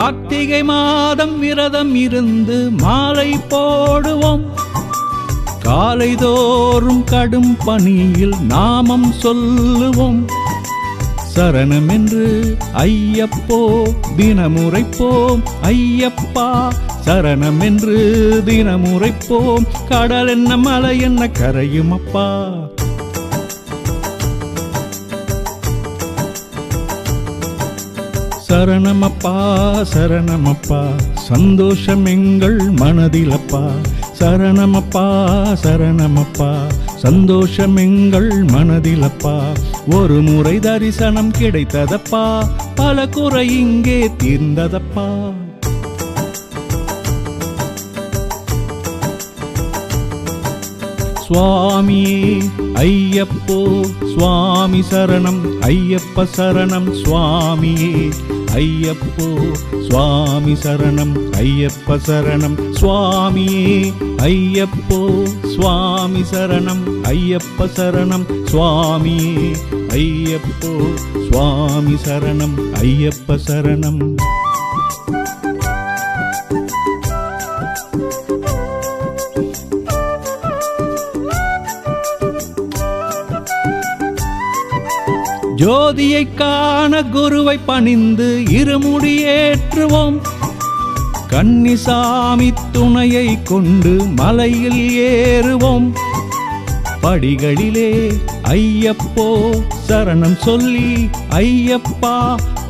கார்த்திகை மாதம் விரதம் இருந்து மாலை போடுவோம். காலைதோறும் கடும் பணியில் நாமம் சொல்லுவோம். சரணம் என்று ஐயப்போ தினமுறைப்போம். ஐயப்பா சரணம் என்று தினமுறைப்போம். கடல் என்ன மலை என்ன கரையும் அப்பா. சரணமப்பா சரணமப்பா சந்தோஷம் எங்கள் மனதிலப்பா. சரணமப்பா சரணமப்பா சந்தோஷம் எங்கள் மனதிலப்பா. ஒரு முறை தரிசனம் கிடைத்ததப்பா, பல குறை இங்கே தீர்ந்ததப்பா. சுவாமியே ஐயப்போ சுவாமி சரணம். ஐயப்ப சரணம் சுவாமியே ஐயப்போ சுவாமி சரணம். ஐயப்ப சரணம் சுவாமியே ஐயப்போ சுவாமி சரணம். ஐயப்ப சரணம் சுவாமியே ஐயப்போ சுவாமி சரணம். ஐயப்ப சரணம். ஜோதியை காண குருவை பணிந்து இருமுடியேற்றுவோம். கன்னிசாமி துணையை கொண்டு மலையில் ஏறுவோம். படிகளிலே ஐயப்போ சரணம் சொல்லி ஐயப்பா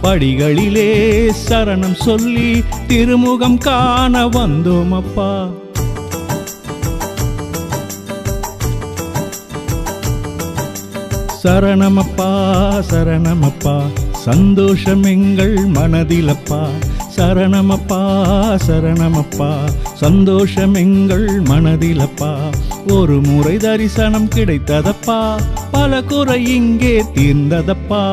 படிகளிலே சரணம் சொல்லி திருமுகம் காண வந்தோம் அப்பா. சரணமப்பா சரணமப்பா சந்தோஷம் எங்கள் மனதிலப்பா. சரணமப்பா சரணமப்பா சந்தோஷம் எங்கள் மனதிலப்பா. ஒரு முறை தரிசனம் கிடைத்ததப்பா, பல குறை இங்கே தீர்ந்ததப்பா.